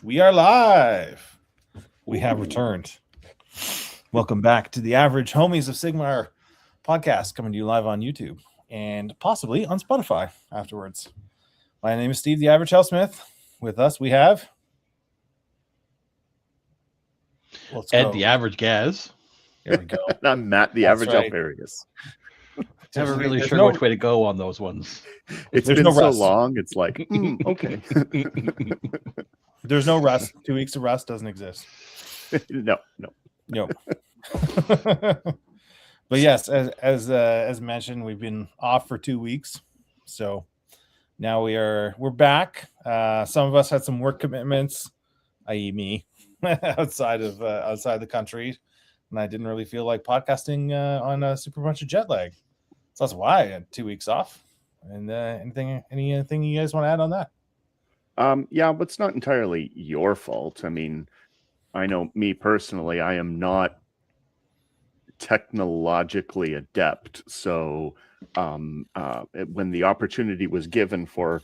We are live. We have returned. Welcome back to the Average Homies of Sigmar podcast, coming to you live on YouTube and possibly on Spotify afterwards. My name is Steve, the Average Hellsmith. With us, we have Ed, the Average Gaz. There we go. And I'm Matt, the Average Alfarius. Never really sure which way to go on those ones. It's been so long. It's like, okay. There's no rest. 2 weeks of rest doesn't exist. No. But yes, as mentioned, we've been off for 2 weeks, so now we're back. Some of us had some work commitments, i.e., me, outside the country, and I didn't really feel like podcasting on a super bunch of jet lag. So that's why I had 2 weeks off. And anything you guys want to add on that? Yeah, but it's not entirely your fault. I mean, I know me personally, I am not technologically adept. So when the opportunity was given for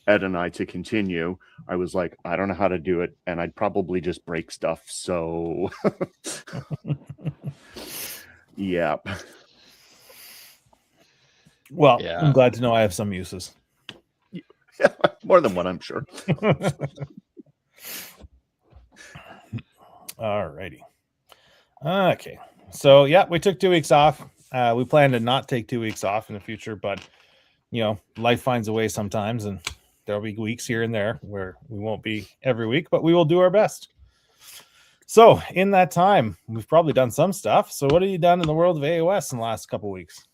Ed and I to continue, I was like, I don't know how to do it, and I'd probably just break stuff. So yeah. Well, yeah. I'm glad to know I have some uses. Yeah, more than one, I'm sure. All righty. Okay. So, yeah, we took 2 weeks off. We plan to not take 2 weeks off in the future, but, life finds a way sometimes, and there'll be weeks here and there where we won't be every week, but we will do our best. So, in that time, we've probably done some stuff. So, what have you done in the world of AOS in the last couple of weeks?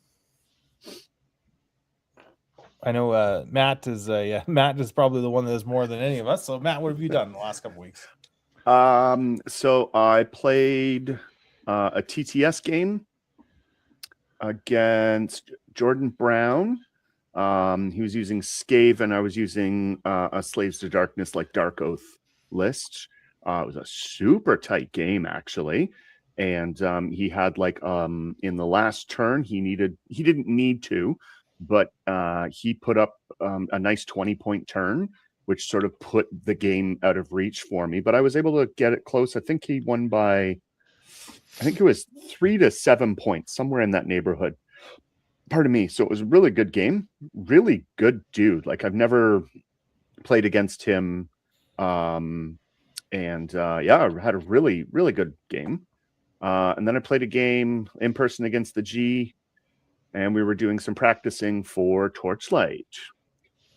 I know Matt is probably the one that is more than any of us. So Matt, what have you done in the last couple of weeks? So I played a TTS game against Jordan Brown. He was using Scave, and I was using a Slaves to Darkness, like Dark Oath list. It was a super tight game, actually. And he had in the last turn, he didn't need to, but he put up a nice 20-point turn, which sort of put the game out of reach for me. But I was able to get it close. I think he won by, I think it was 3 to 7 points, somewhere in that neighborhood. Pardon me. So it was a really good game. Really good dude. Like, I've never played against him. I had a really, really good game. And then I played a game in person against the G, and we were doing some practicing for Torchlight.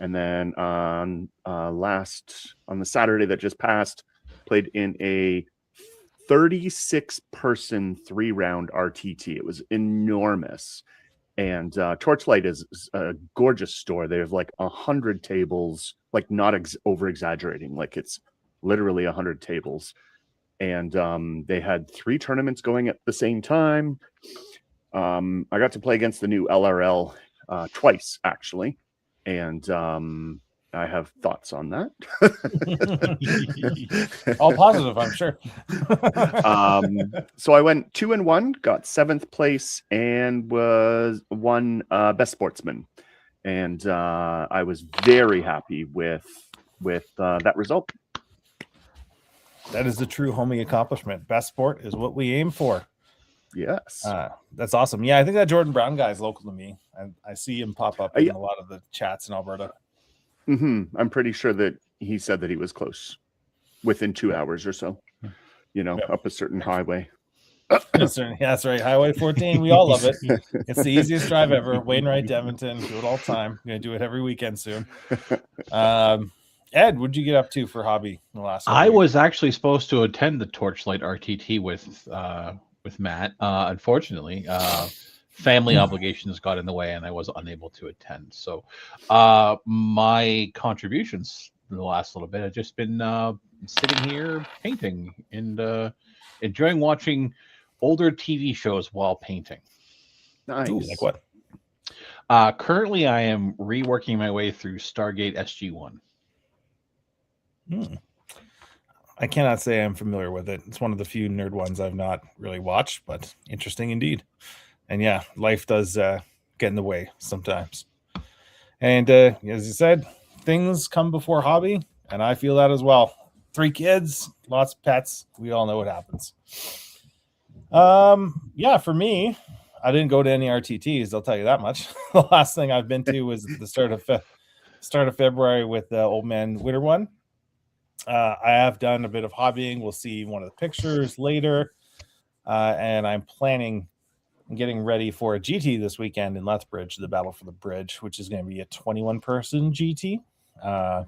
And then on the Saturday that just passed, played in a 36-person 3-round RTT. It was enormous. And Torchlight is a gorgeous store. They have 100 tables, not over-exaggerating. It's literally 100 tables. And they had 3 tournaments going at the same time. I got to play against the new LRL twice, actually, and I have thoughts on that. All positive, I'm sure. So I went 2-1, got 7th place, and won Best Sportsman, and I was very happy with that result. That is the true homie accomplishment. Best sport is what we aim for. Yes. That's awesome. Yeah, I think that Jordan Brown guy is local to me. I see him pop up in a lot of the chats in Alberta. Mm-hmm. I'm pretty sure that he said that he was close within 2 hours or so, up a certain highway. That's right. Highway 14. We all love it. It's the easiest drive ever. Wainwright to Edmonton. Do it all the time. I'm going to do it every weekend soon. Ed, what'd you get up to for hobby in the last week? I was actually supposed to attend the Torchlight RTT with Matt. Unfortunately, family obligations got in the way, and I was unable to attend. So my contributions in the last little bit have just been sitting here painting and enjoying watching older TV shows while painting. Nice. Ooh, like what? Currently, I am reworking my way through Stargate SG-1. I cannot say I'm familiar with it. It's one of the few nerd ones I've not really watched, but interesting indeed. And yeah, life does get in the way sometimes. And as you said, things come before hobby, and I feel that as well. 3 kids, lots of pets. We all know what happens. Yeah, for me, I didn't go to any RTTs. I'll tell you that much. The last thing I've been to was the start of February with the Old Man Winter one. I have done a bit of hobbying. We'll see one of the pictures later. And I'm planning and getting ready for a GT this weekend in Lethbridge, the Battle for the Bridge, which is going to be a 21-person GT. A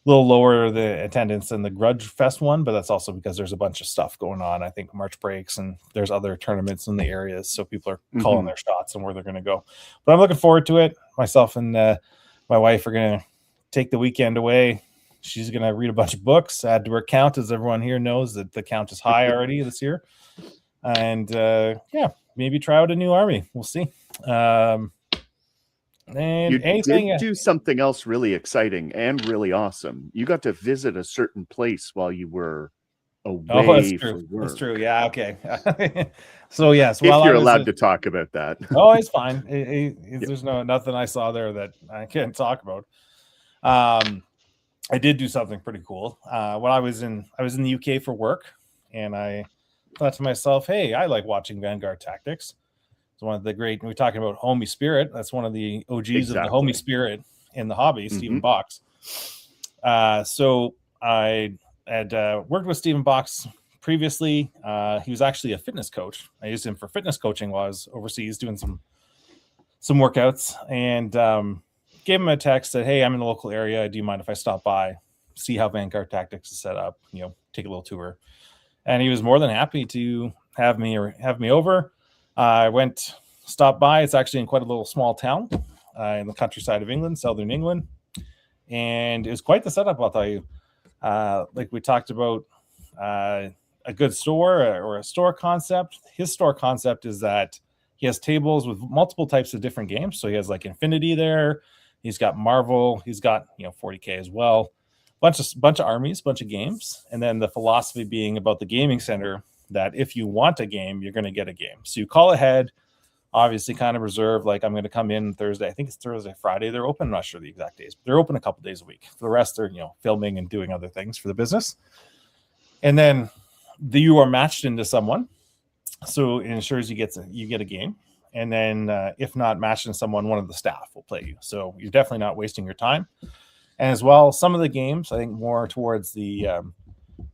little lower the attendance than the Grudge Fest one, but that's also because there's a bunch of stuff going on. I think March breaks and there's other tournaments in the areas, so people are calling their shots and where they're going to go. But I'm looking forward to it. Myself and my wife are going to take the weekend away. She's going to read a bunch of books, add to her count, as everyone here knows that the count is high already this year. And yeah, maybe try out a new army. We'll see. And you anything did do something else really exciting and really awesome. You got to visit a certain place while you were away for work. That's true. Yeah. Okay. So yes, if you're allowed to talk about that. Oh, it's fine. There's nothing I saw there that I can't talk about. I did do something pretty cool. When I was in the UK for work, and I thought to myself, hey, I like watching Vanguard Tactics. It's one of the great, we're talking about homie spirit. That's one of the OGs of the homie spirit in the hobby, Stephen Box. So I had worked with Stephen Box previously. He was actually a fitness coach. I used him for fitness coaching while I was overseas doing some workouts, and gave him a text, said, hey, I'm in the local area. Do you mind if I stop by, see how Vanguard Tactics is set up, take a little tour? And he was more than happy to have me over. I stopped by. It's actually in quite a little small town in the countryside of England, southern England. And it was quite the setup, I'll tell you. Like we talked about a good store or a store concept. His store concept is that he has tables with multiple types of different games. So he has like Infinity there. He's got Marvel. He's got 40K as well. Bunch of armies, bunch of games. And then the philosophy being about the gaming center, that if you want a game, you're going to get a game. So you call ahead, obviously kind of reserve, like I'm going to come in Thursday. I think it's Thursday, Friday. They're open. I'm not sure the exact days, but they're open a couple days a week. For the rest, they're, filming and doing other things for the business. And then you are matched into someone. So it ensures you get a game. And then if not matched into someone, one of the staff will play you. So you're definitely not wasting your time. And as well, some of the games, I think more towards the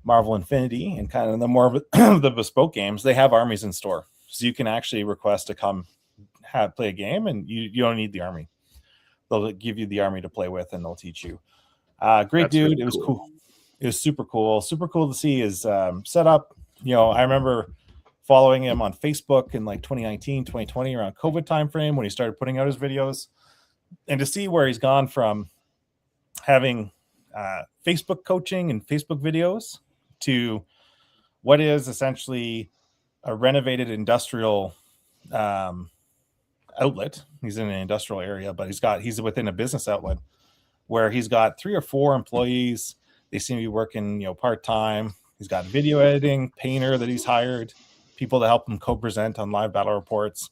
Marvel Infinity and kind of the more of the bespoke games, they have armies in store. So you can actually request to come play a game, and you don't need the army. They'll give you the army to play with, and they'll teach you. Great That's dude. Really it was cool. It was super cool. Super cool to see his setup. I remember following him on Facebook in like 2019, 2020, around COVID timeframe when he started putting out his videos. And to see where he's gone from having Facebook coaching and Facebook videos to what is essentially a renovated industrial outlet. He's in an industrial area, but he's within a business outlet where he's got 3 or 4 employees. They seem to be working, part-time. He's got video editing, painter that he's hired, people to help him co-present on live battle reports.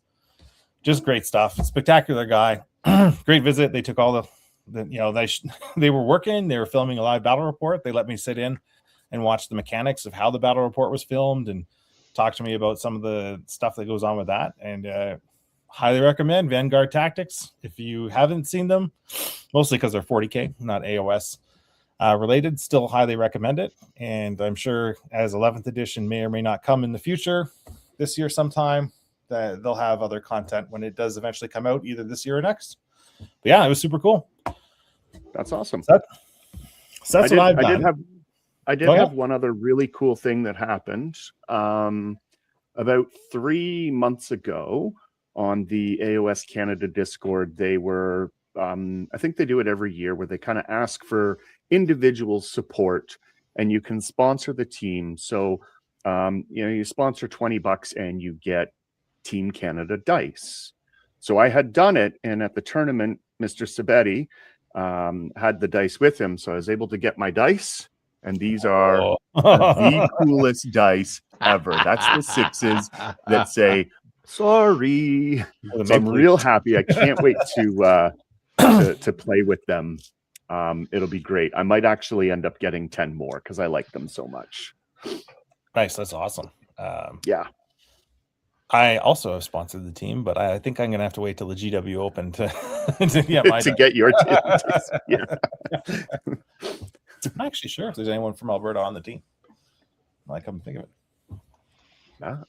Just great stuff. Spectacular guy. Great visit. They took all they were working. They were filming a live battle report. They let me sit in and watch the mechanics of how the battle report was filmed and talk to me about some of the stuff that goes on with that. And highly recommend Vanguard Tactics if you haven't seen them, mostly because they're 40K, not AOS related. Still highly recommend it. And I'm sure as 11th edition may or may not come in the future, this year sometime, that they'll have other content when it does eventually come out, either this year or next. But yeah, it was super cool. That's awesome. So that's what I've done. I did have one other really cool thing that happened. About 3 months ago on the AOS Canada Discord, they were, I think they do it every year, where they kind of ask for individual support and you can sponsor the team. So, you sponsor $20 and you get Team Canada dice. So I had done it, and at the tournament, Mr. Sabetti had the dice with him, so I was able to get my dice, and these are the coolest dice ever. That's the 6s that say sorry. So I'm real happy. I can't wait to play with them It'll be great. I might actually end up getting 10 more because I like them so much. Nice. That's awesome. Yeah. I also have sponsored the team, but I think I'm going to have to wait till the GW Open to get my to get your team. Yeah. I'm actually sure if there's anyone from Alberta on the team. I come think of it.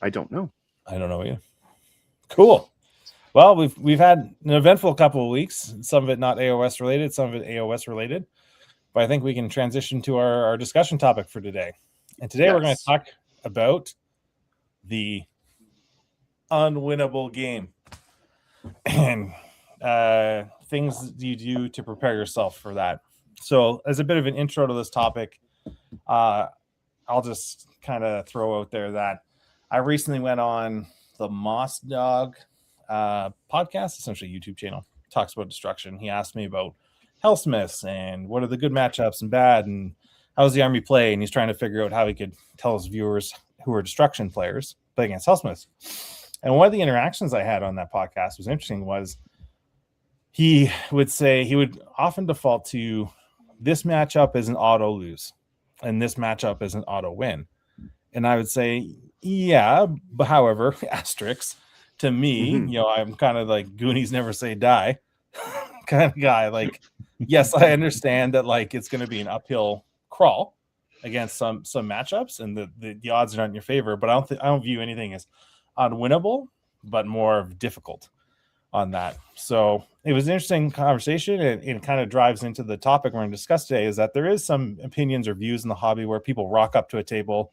I don't know. I don't know either. Cool. Well, we've had an eventful couple of weeks. Some of it not AOS related, some of it AOS related. But I think we can transition to our discussion topic for today. And today we're going to talk about the unwinnable game and things you do to prepare yourself for that. So as a bit of an intro to this topic, I'll just kind of throw out there that I recently went on the Moss Dog podcast, essentially YouTube channel, talks about destruction. He asked me about Hellsmiths and what are the good matchups and bad, and how does the army play, and he's trying to figure out how he could tell his viewers who are destruction players play against Hellsmiths. And one of the interactions I had on that podcast was interesting was he would say he would often default to this matchup is an auto lose and this matchup is an auto win. And I would say, yeah, but however, asterisks to me, I'm kind of like Goonies never say die kind of guy. Like, yes, I understand that like it's going to be an uphill crawl against some matchups and the odds are not in your favor, but I don't view anything as unwinnable, but more difficult on that. So it was an interesting conversation, and it kind of drives into the topic we're going to discuss today, is that there is some opinions or views in the hobby where people rock up to a table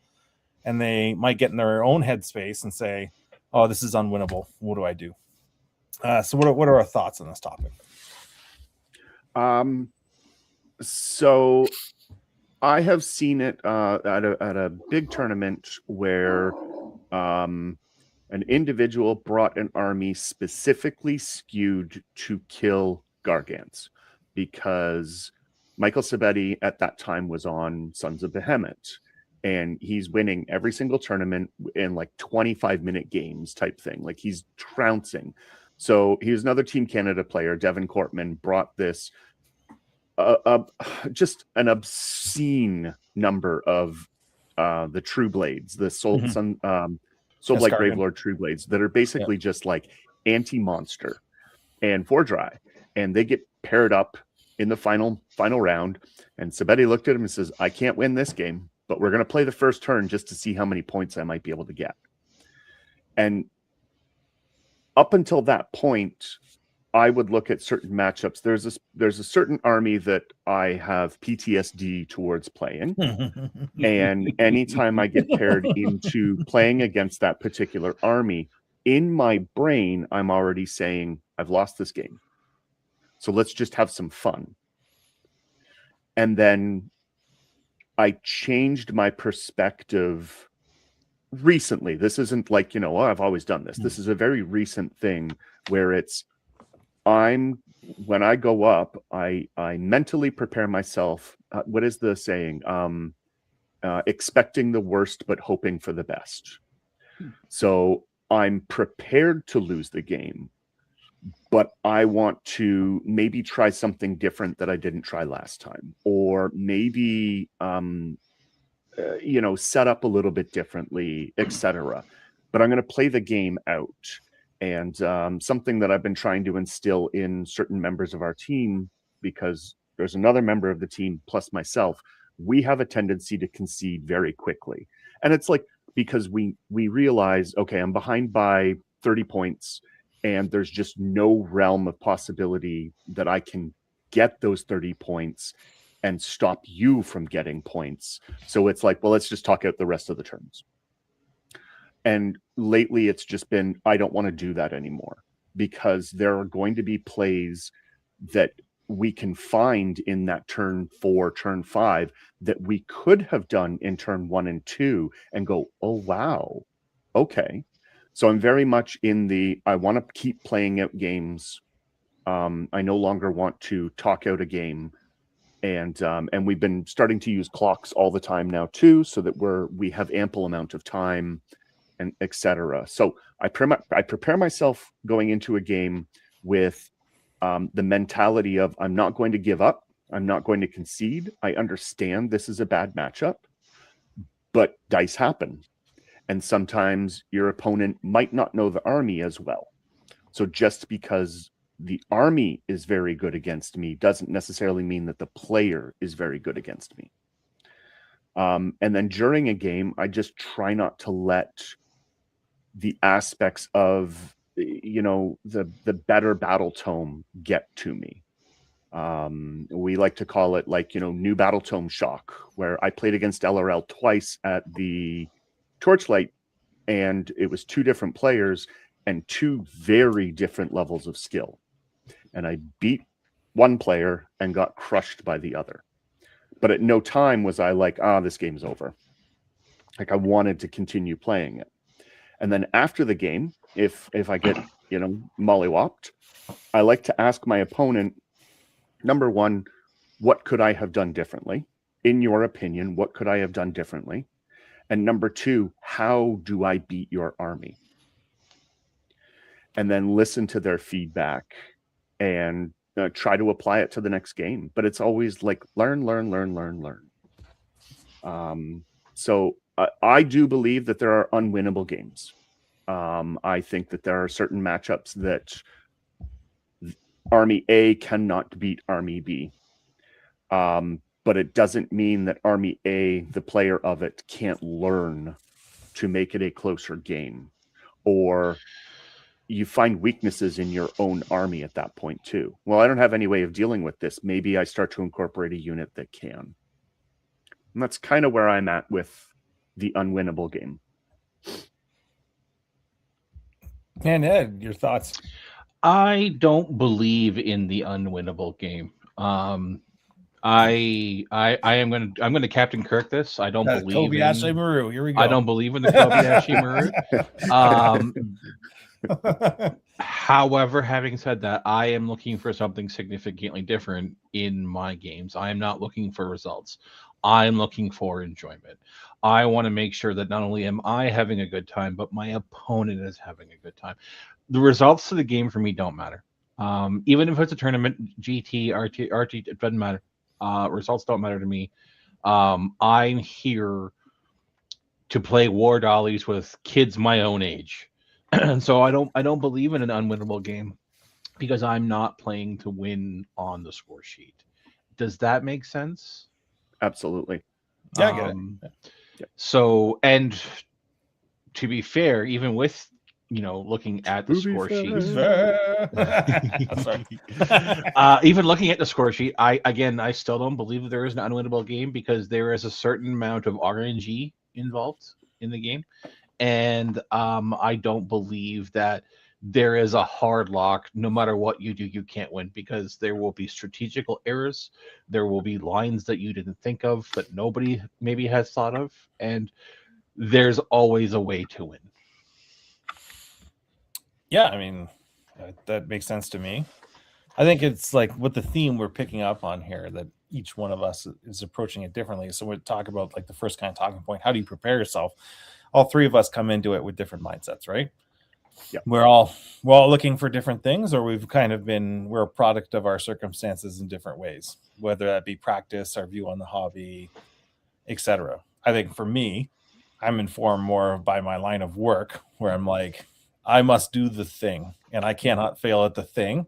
and they might get in their own headspace and say, oh, this is unwinnable. What do I do? So what are our thoughts on this topic? So I have seen it at a big tournament where an individual brought an army specifically skewed to kill Gargants because Michael Sabetti at that time was on Sons of Behemoth, and he's winning every single tournament in like 25-minute games type thing. Like he's trouncing. So he was another Team Canada player, Devin Cortman, brought this just an obscene number of the True Blades, the Soul Blight Gravelord True Blades that are basically just like anti-monster and 4-dry, and they get paired up in the final round. And Sabetti looked at him and says, I can't win this game, but we're going to play the first turn just to see how many points I might be able to get. And up until that point, I would look at certain matchups. There's a certain army that I have PTSD towards playing. And anytime I get paired into playing against that particular army, in my brain, I'm already saying, I've lost this game. So let's just have some fun. And then I changed my perspective recently. This isn't like, I've always done this. This is a very recent thing where it's, when I go up, I mentally prepare myself. What is the saying? Expecting the worst, but hoping for the best. So I'm prepared to lose the game, but I want to maybe try something different that I didn't try last time, or maybe, set up a little bit differently, etc. But I'm going to play the game out. And something that I've been trying to instill in certain members of our team, because there's another member of the team plus myself, we have a tendency to concede very quickly. And it's like, because we realize, okay, I'm behind by 30 points and there's just no realm of possibility that I can get those 30 points and stop you from getting points. So it's like, well, let's just talk out the rest of the turns. And lately it's just been, I don't want to do that anymore, because there are going to be plays that we can find in that turn 4, turn 5 that we could have done in turn 1 and 2 and go, oh, wow. Okay. So I'm very much in the, I want to keep playing out games. I no longer want to talk out a game. And we've been starting to use clocks all the time now too, so that we have ample amount of time, and etc. So I prepare myself going into a game with the mentality of, I'm not going to give up. I'm not going to concede. I understand this is a bad matchup, but dice happen. And sometimes your opponent might not know the army as well. So just because the army is very good against me doesn't necessarily mean that the player is very good against me. And then during a game, I just try not to let the aspects of, the better battle tome get to me. We like to call it new battle tome shock, where I played against LRL twice at the Torchlight, and it was two different players and two very different levels of skill. And I beat one player and got crushed by the other. But at no time was I like, this game's over. Like, I wanted to continue playing it. And then after the game, if I get, mollywopped, I like to ask my opponent, number one, what could I have done differently? In your opinion, what could I have done differently? And number two, how do I beat your army? And then listen to their feedback and try to apply it to the next game. But it's always like learn. So I do believe that there are unwinnable games. I think that there are certain matchups that Army A cannot beat Army B. But it doesn't mean that Army A, the player of it, can't learn to make it a closer game. Or you find weaknesses in your own army at that point too. Well, I don't have any way of dealing with this. Maybe I start to incorporate a unit that can. And that's kind of where I'm at with the unwinnable game. And Ed, your thoughts? I don't believe in the unwinnable game. I'm gonna Captain Kirk this. I don't believe Kobayashi Maru. Here we go. I don't believe in the Kobayashi Maru. However, having said that, I am looking for something significantly different in my games. I am not looking for results. I'm looking for enjoyment. I want to make sure that not only am I having a good time, but my opponent is having a good time. The results of the game for me don't matter. Even if it's a tournament, GT, RT, it doesn't matter. Results don't matter to me. I'm here to play war dollies with kids my own age. So I don't believe in an unwinnable game because I'm not playing to win on the score sheet. Does that make sense? Absolutely. Yeah, I get it. So, and to be fair, even with looking at the score sheet, even looking at the score sheet, I still don't believe that there is an unwinnable game because there is a certain amount of RNG involved in the game. And I don't believe that there is a hard lock. No matter what you do, you can't win because there will be strategical errors. There will be lines that you didn't think of that nobody maybe has thought of. And there's always a way to win. Yeah, I mean, that makes sense to me. I think it's like with the theme we're picking up on here that each one of us is approaching it differently. So we talk about like the first kind of talking point. How do you prepare yourself? All three of us come into it with different mindsets, right? Yeah. We're all looking for different things, or we're a product of our circumstances in different ways, whether that be practice, our view on the hobby, etc. I think for me, I'm informed more by my line of work where I'm like, I must do the thing and I cannot fail at the thing.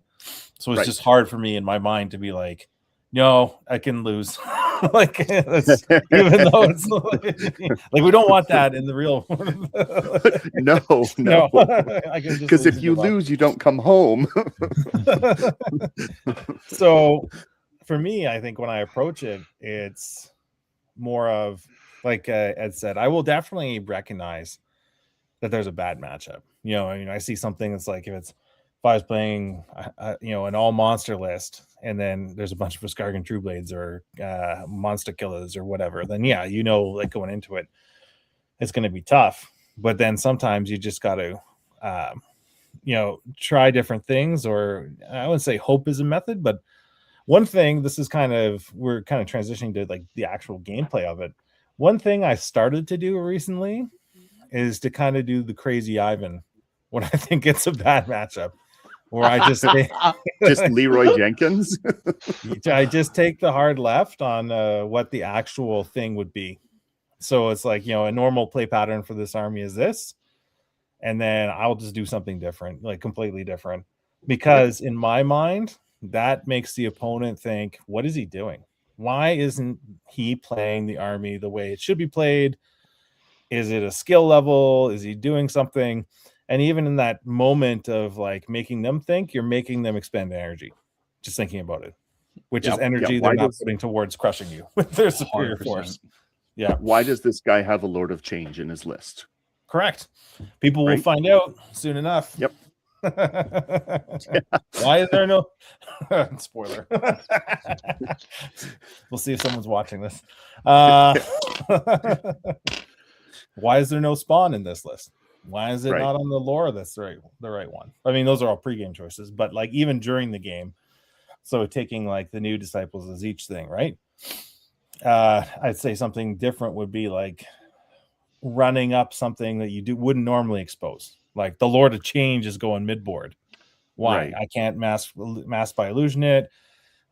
So it's just hard for me in my mind to be like, no, I can lose. Like, even though it's like we don't want that in the real. No. Because if you lose, you don't come home. So for me, I think when I approach it, it's more of like Ed said, I will definitely recognize that there's a bad matchup. I see something that's like if I was playing, an all monster list, and then there's a bunch of Viscargan True Blades or monster killers or whatever, then like going into it, it's going to be tough. But then sometimes you just got to, try different things, or I wouldn't say hope is a method, but one thing, we're kind of transitioning to like the actual gameplay of it. One thing I started to do recently is to kind of do the crazy Ivan when I think it's a bad matchup. Or I just Just Leroy Jenkins. I just take the hard left on what the actual thing would be. So it's like, a normal play pattern for this army is this, and then I'll just do something different, like completely different, because in my mind that makes the opponent think, what is he doing? Why isn't he playing the army the way it should be played? Is it a skill level? Is he doing something? And even in that moment of like making them think, you're making them expend energy just thinking about it, which is energy they're not putting towards crushing you with their superior 100%. force. Yeah. Why does this guy have a Lord of Change in his list? Correct. People will find out soon enough. Yep. Why is there no spoiler? We'll see if someone's watching this. Why is there no Spawn in this list? Why is it not on the lore that's the right one? I mean, those are all pregame choices, but like even during the game, so taking like the new disciples as each thing, right? I'd say something different would be like running up something that you wouldn't normally expose. Like the Lord of Change is going mid-board. Why? I can't mass by illusion it.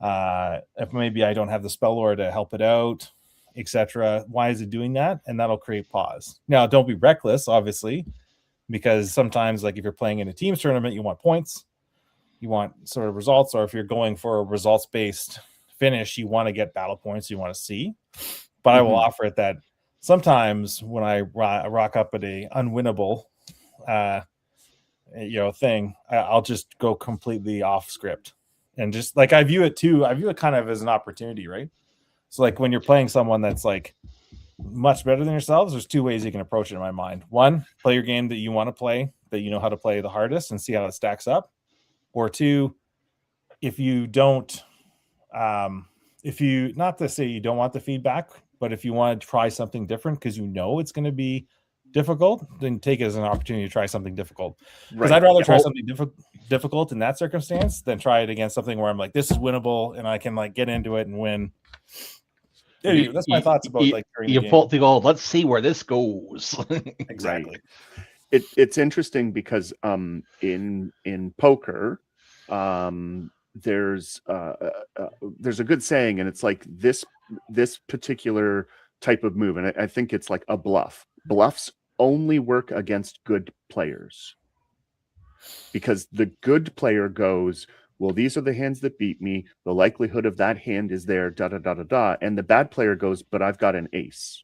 If maybe I don't have the spell lore to help it out, etc. Why is it doing that? And that'll create pause. Now, don't be reckless, obviously, because sometimes, like if you're playing in a teams tournament, you want points, you want sort of results, or if you're going for a results-based finish, you want to get battle points, you want to see. But I will offer it that sometimes when I rock up at a unwinnable thing, I'll just go completely off script. And just like I view it kind of as an opportunity, right? So like when you're playing someone that's like much better than yourselves, there's two ways you can approach it in my mind. One, play your game that you want to play, that you know how to play the hardest and see how it stacks up. Or two, if you don't, not to say you don't want the feedback, but if you want to try something different because you know it's going to be difficult, then take it as an opportunity to try something difficult. Because I'd rather try something difficult in that circumstance than try it against something where I'm like, this is winnable and I can like get into it and win. That's my thoughts about like you pull the goal. Let's see where this goes. Exactly. It's interesting because in poker there's a good saying, and it's like this particular type of move, and I think it's like a bluff. Bluffs only work against good players because the good player goes, well, these are the hands that beat me. The likelihood of that hand is there, da da da da da. And the bad player goes, but I've got an ace.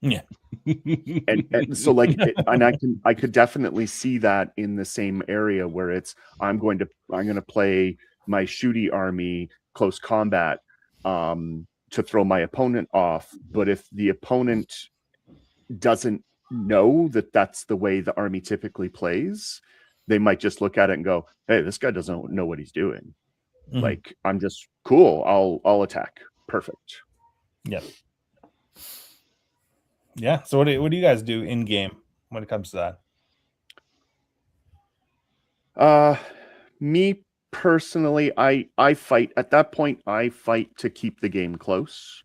Yeah. and so like, and I could definitely see that in the same area where it's I'm going to play my shooty army close combat to throw my opponent off. But if the opponent doesn't know that that's the way the army typically plays, they might just look at it and go, hey, this guy doesn't know what he's doing. Like, I'm just cool. I'll attack. Perfect. Yeah. Yeah. So what do you guys do in game when it comes to that? Me personally, I fight at that point. I fight to keep the game close.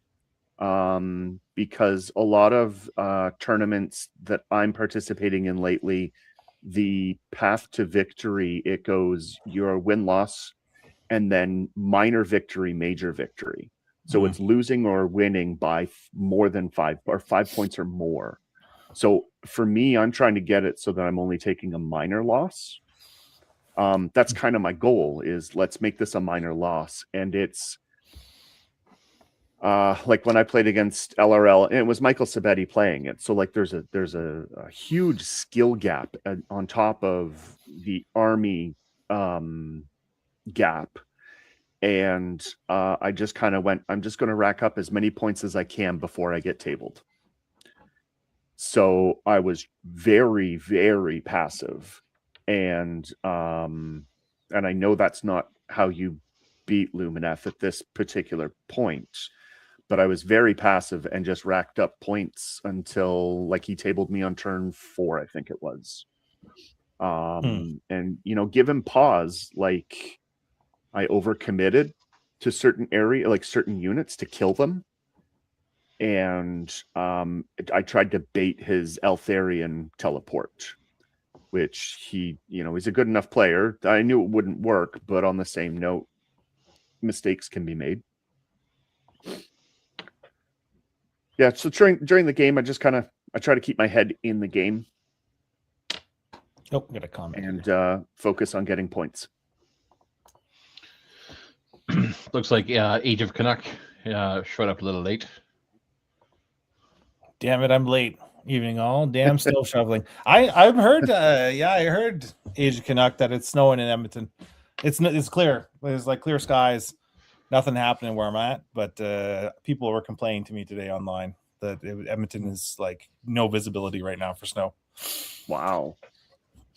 Because a lot of tournaments that I'm participating in lately, the path to victory, it goes your win-loss and then minor victory, major victory. So it's losing or winning by more than 5 points or more. So for me, I'm trying to get it so that I'm only taking a minor loss. That's kind of my goal, is let's make this a minor loss. And it's like when I played against LRL, and it was Michael Sabetti playing it. So like there's a huge skill gap on top of the army gap. And I just kind of went, I'm just going to rack up as many points as I can before I get tabled. So I was very, very passive. And I know that's not how you beat Lumineth at this particular point. But I was very passive and just racked up points until like he tabled me on turn 4, I think it was. And, give him pause. Like I overcommitted to certain area, like certain units to kill them. And I tried to bait his Eltharion teleport, which he's a good enough player. I knew it wouldn't work, but on the same note, mistakes can be made. Yeah, so during the game, I try to keep my head in the game. Oh, got a comment. And focus on getting points. Looks like Age of Canuck showed up a little late. Damn it, I'm late. Evening all. Damn, still shoveling. I've heard. I heard Age of Canuck that it's snowing in Edmonton. It's clear. There's like clear skies. Nothing happening where I'm at, but people were complaining to me today online that Edmonton is like no visibility right now for snow. Wow.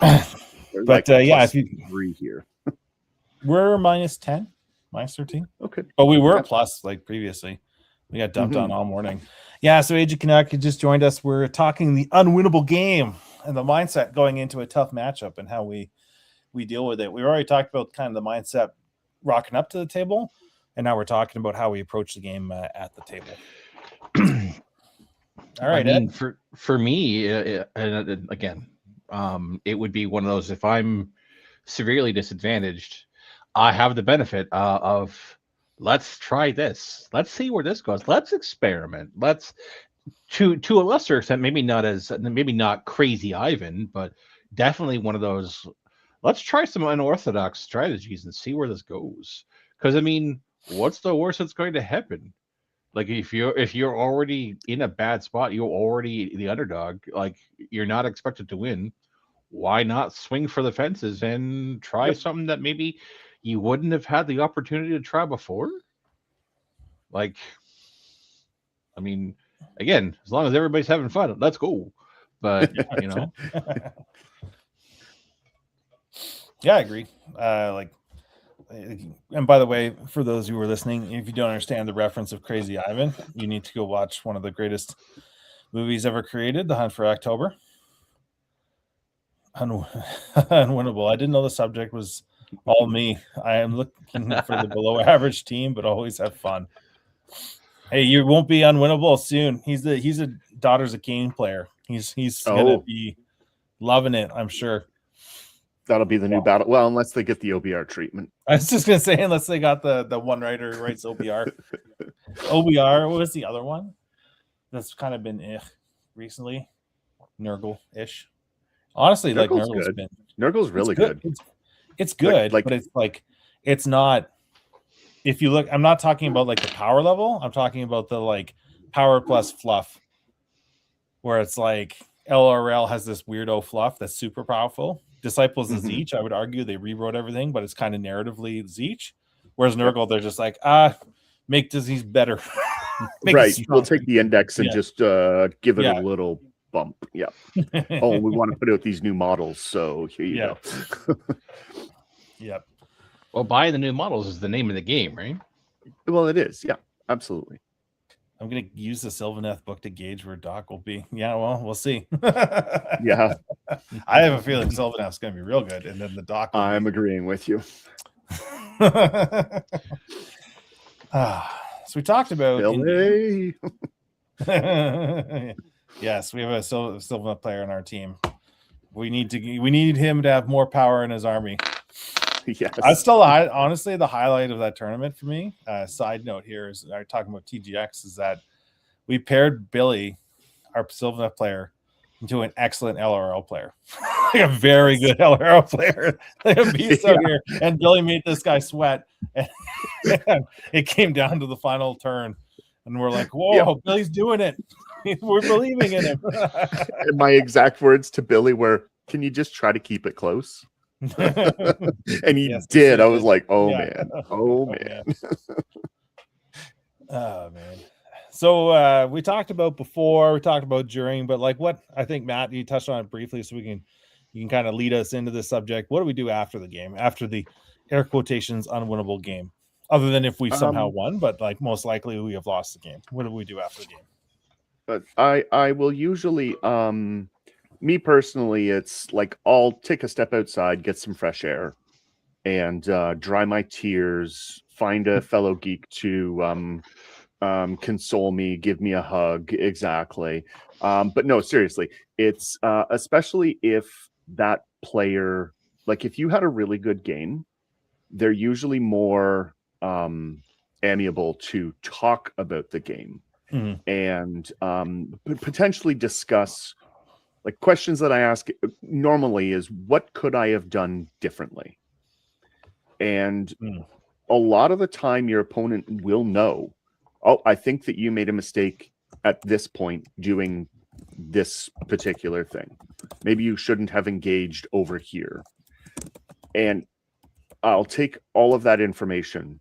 But yeah, if you 3 here, we're -10, -13. Okay, but we were plus like previously. We got dumped on all morning. Yeah, so Age of Canuck just joined us. We're talking the unwinnable game and the mindset going into a tough matchup and how we deal with it. We already talked about kind of the mindset rocking up to the table, and now we're talking about how we approach the game at the table. All right, I mean, for me, and again, it would be one of those, if I'm severely disadvantaged, I have the benefit of let's try this. Let's see where this goes. Let's experiment. Let's to a lesser extent, maybe not crazy Ivan, but definitely one of those. Let's try some unorthodox strategies and see where this goes. Because I mean, what's the worst that's going to happen? Like if you're already in a bad spot, you're already the underdog. Like you're not expected to win. Why not swing for the fences and try something that maybe you wouldn't have had the opportunity to try before? Like, I mean, again, as long as everybody's having fun, let's go. But Yeah, I agree. And by the way, for those who are listening, if you don't understand the reference of Crazy Ivan, you need to go watch one of the greatest movies ever created, The Hunt for October. Unwinnable. I didn't know the subject was all me. I am looking for the below average team, but always have fun. Hey, you won't be unwinnable soon. He's a Daughters of Cain player. He's gonna be loving it, I'm sure. That'll be the new battle. Well, unless they get the OBR treatment. I was just gonna say, unless they got the one writer who writes OBR. OBR, what was the other one? That's kind of been recently. Nurgle-ish. Honestly, Nurgle's like Nurgle's good. been Nurgle's really good. It's good, like, but it's like it's not. If you look, I'm not talking about like the power level. I'm talking about the like power plus fluff, where it's like LRL has this weirdo fluff that's super powerful. Disciples is Zeech. I would argue they rewrote everything, but it's kind of narratively Zeech. Whereas Nurgle, they're just like, make disease better. Right. We'll take the index and just give it a little bump. Yeah. We want to put out these new models. So here you go. Yep. Well, buying the new models is the name of the game, right? Well, it is. Yeah, absolutely. I'm going to use the Sylvaneth book to gauge where Doc will be. Yeah, well, we'll see. Yeah. I have a feeling Sylvaneth's going to be real good. And then the Doc. I'm agreeing with you. So we talked about. Billy. Yes, we have a Sylvaneth player on our team. We need him to have more power in his army. Yes. That's still honestly the highlight of that tournament for me. Side note here is talking about TGX is that we paired Billy, our Sylvaneth player, into an excellent LRL player, like a very good LRL player, like a beast out here. And Billy made this guy sweat, and it came down to the final turn, and we're like, "Whoa, Billy's doing it! We're believing in him." And my exact words to Billy were, "Can you just try to keep it close?" And he did. I was like, oh man. Oh man. So we talked about before, we talked about during, but like what I think, Matt, you touched on it briefly, so you can kind of lead us into this subject. What do we do after the game, after the air quotations unwinnable game, other than if we somehow won, but like most likely we have lost the game? What do we do after the game? But I will usually me personally, it's like I'll take a step outside, get some fresh air, and dry my tears, find a fellow geek to console me, give me a hug. Exactly. But no, seriously, it's especially if that player, like if you had a really good game, they're usually more amiable to talk about the game and potentially discuss, like questions that I ask normally is, what could I have done differently? And a lot of the time your opponent will know, oh, I think that you made a mistake at this point doing this particular thing. Maybe you shouldn't have engaged over here. And I'll take all of that information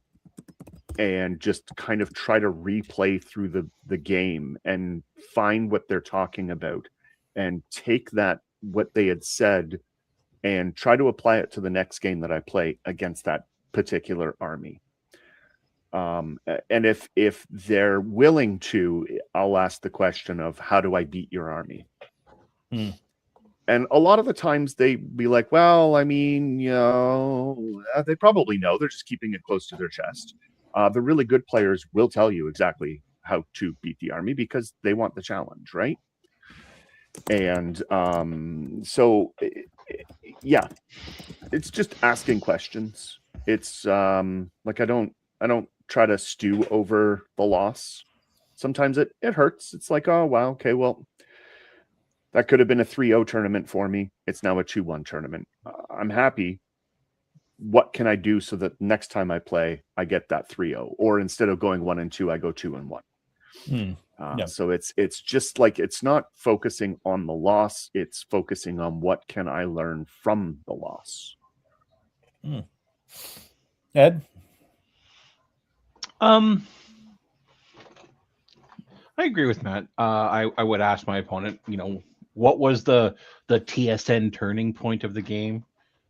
and just kind of try to replay through the game and find what they're talking about and take that, what they had said, and try to apply it to the next game that I play against that particular army. And if they're willing to, I'll ask the question of, how do I beat your army? And a lot of the times they be like, well, I mean, you know, they probably know. They're just keeping it close to their chest. The really good players will tell you exactly how to beat the army because they want the challenge, right? And so, yeah, it's just asking questions. It's like I don't try to stew over the loss. Sometimes it hurts. It's like, oh, wow, okay, well, that could have been a 3-0 tournament for me. It's now a 2-1 tournament. I'm happy. What can I do so that next time I play, I get that 3-0? Or instead of going 1-2, I go 2-1. So it's just like, it's not focusing on the loss. It's focusing on what can I learn from the loss. Ed? I agree with Matt. I would ask my opponent, you know, what was the TSN turning point of the game?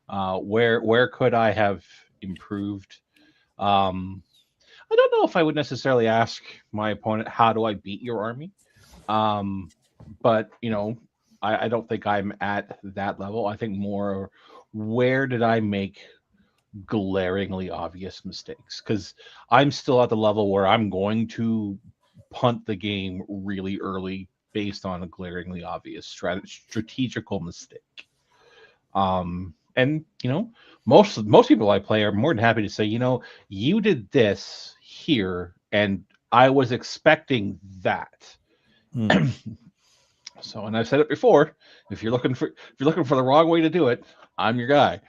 Where could I have improved? I don't know if I would necessarily ask my opponent, how do I beat your army? But, you know, I don't think I'm at that level. I think more, where did I make glaringly obvious mistakes? Because I'm still at the level where I'm going to punt the game really early based on a glaringly obvious strategical mistake. And you know, most people I play are more than happy to say, you know, you did this here, and I was expecting that. So, and I've said it before, if you're looking for the wrong way to do it, I'm your guy.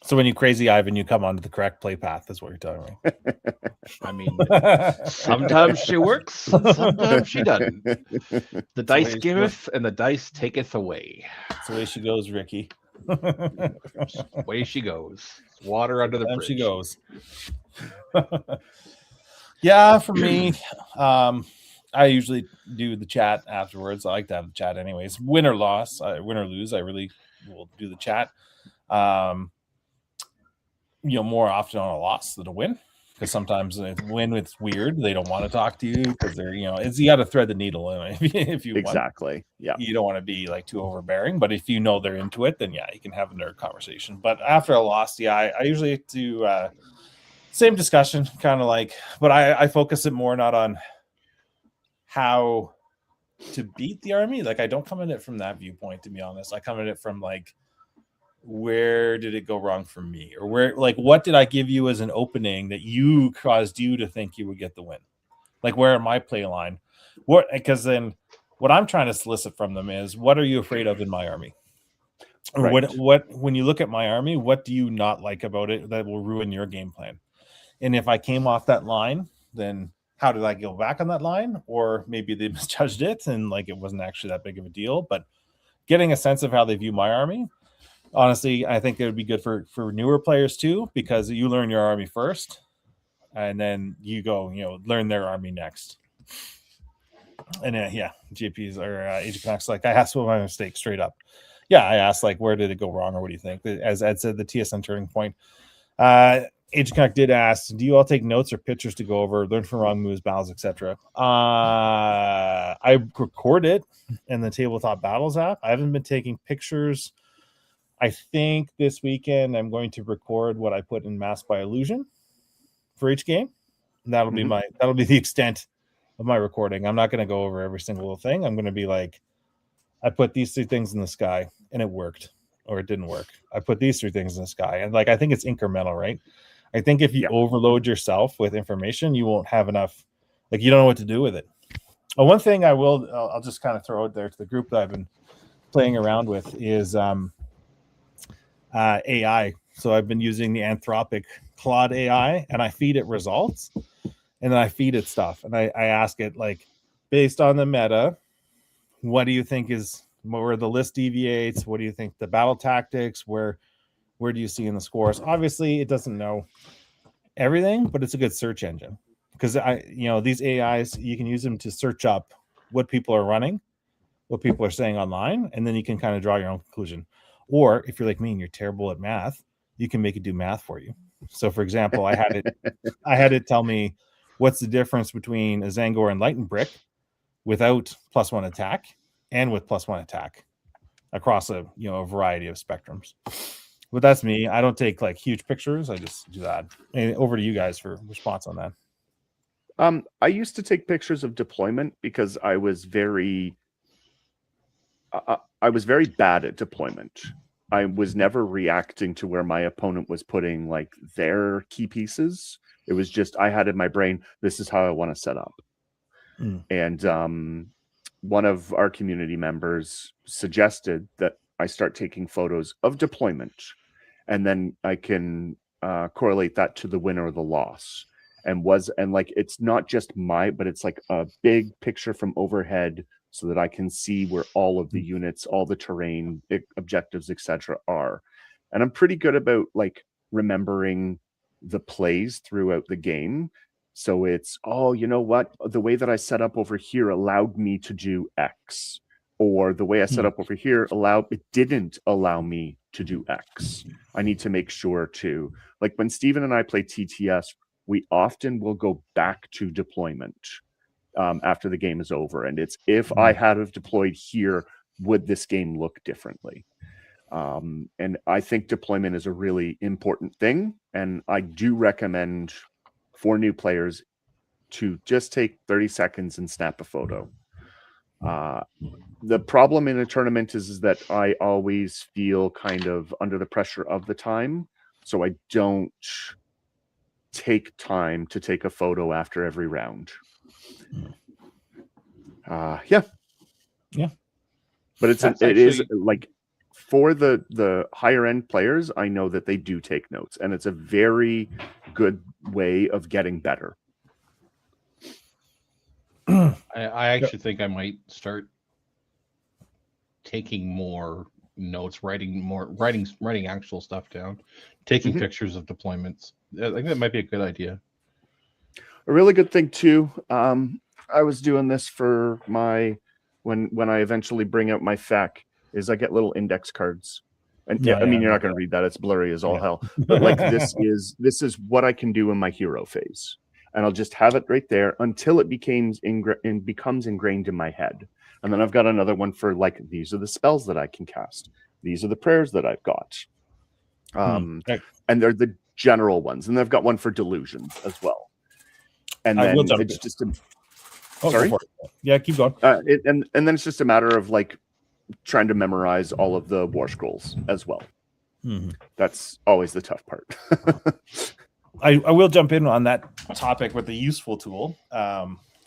So when you crazy Ivan, you come onto the correct play path. That's what you're telling me. I mean, sometimes she works, sometimes she doesn't. The dice giveth, and the dice taketh away. That's the way she goes, Ricky. The way she goes. Water under the bridge. She goes. Yeah, for me, I usually do the chat afterwards. I like to have the chat anyways. Win or loss, win or lose, I really will do the chat. You know, more often on a loss than a win, because sometimes a win, it's weird. They don't want to talk to you because they're, you know, it's, you got to thread the needle if you exactly want. Yeah, you don't want to be like too overbearing, but if you know they're into it, then yeah, you can have a nerd conversation. But after a loss, yeah, I usually do same discussion, kind of like, but I focus it more not on how to beat the army. Like, I don't come at it from that viewpoint, to be honest. I come at it from like, where did it go wrong for me, or where, like, what did I give you as an opening that you caused you to think you would get the win? Like, where in my play line, what, because then what I'm trying to solicit from them is, what are you afraid of in my army? Or right. what when you look at my army, what do you not like about it that will ruin your game plan? And if I came off that line, then how did I go back on that line? Or maybe they misjudged it and like it wasn't actually that big of a deal. But getting a sense of how they view my army, honestly, I think it would be good for newer players too, because you learn your army first and then you go, you know, learn their army next. And yeah, GPs or Age of Canucks, like, I asked what my mistake straight up. Yeah, I asked, like, where did it go wrong, or what do you think? As Ed said, the TSN turning point. Age of Canuck did ask, do you all take notes or pictures to go over, learn from wrong moves, battles, etc.? I record it in the Tabletop Battles app. I haven't been taking pictures. I think this weekend I'm going to record what I put in Masked by Illusion for each game. And that'll be the extent of my recording. I'm not going to go over every single thing. I'm going to be like, I put these 3 things in the sky and it worked, or it didn't work. I put these 3 things in the sky, and like I think it's incremental, right? I think if you overload yourself with information, you won't have enough. Like you don't know what to do with it. Well, one thing I'll just kind of throw out there to the group that I've been playing around with is AI. So I've been using the Anthropic Claude AI, and I feed it results, and then I feed it stuff, and I ask it like, based on the meta, what do you think is where the list deviates? What do you think the battle tactics? Where do you see in the scores? Obviously, it doesn't know everything, but it's a good search engine because these AIs, you can use them to search up what people are running, what people are saying online, and then you can kind of draw your own conclusion. Or if you're like me and you're terrible at math, you can make it do math for you. So, for example, I had it tell me what's the difference between a Zangor and Light and Brick without +1 attack and with +1 attack across a variety of spectrums. But that's me. I don't take like huge pictures. I just do that. And over to you guys for response on that. I used to take pictures of deployment because I was very bad at deployment. I was never reacting to where my opponent was putting like their key pieces. It was just I had in my brain, this is how I want to set up. And one of our community members suggested that I start taking photos of deployment, and then I can correlate that to the win or the loss. And like it's not just but it's like a big picture from overhead so that I can see where all of the units, all the terrain, objectives, etc. are. And I'm pretty good about like remembering the plays throughout the game. So it's, you know what? The way that I set up over here allowed me to do X. Or the way I set up over here didn't allow me to do X. I need to make sure to, like when Steven and I play TTS, we often will go back to deployment after the game is over. And it's, if I had have deployed here, would this game look differently? And I think deployment is a really important thing. And I do recommend for new players to just take 30 seconds and snap a photo. The problem in a tournament is that I always feel kind of under the pressure of the time. So I don't take time to take a photo after every round. Yeah. But it is like for the higher end players, I know that they do take notes, and it's a very good way of getting better. I actually think I might start taking more notes, writing actual stuff down, taking pictures of deployments. I think that might be a good idea. A really good thing too. I was doing this for when I eventually bring out my FAQ, is I get little index cards. And I mean, you're not going to read that. It's blurry as all hell. But like this is what I can do in my hero phase. And I'll just have it right there until it becomes ingrained in my head. And then I've got another one for like, these are the spells that I can cast. These are the prayers that I've got. And they're the general ones. And I've got one for delusions as well. And then it's just sorry? Yeah, keep going. And then it's just a matter of like trying to memorize all of the war scrolls as well. That's always the tough part. I will jump in on that topic with the useful tool.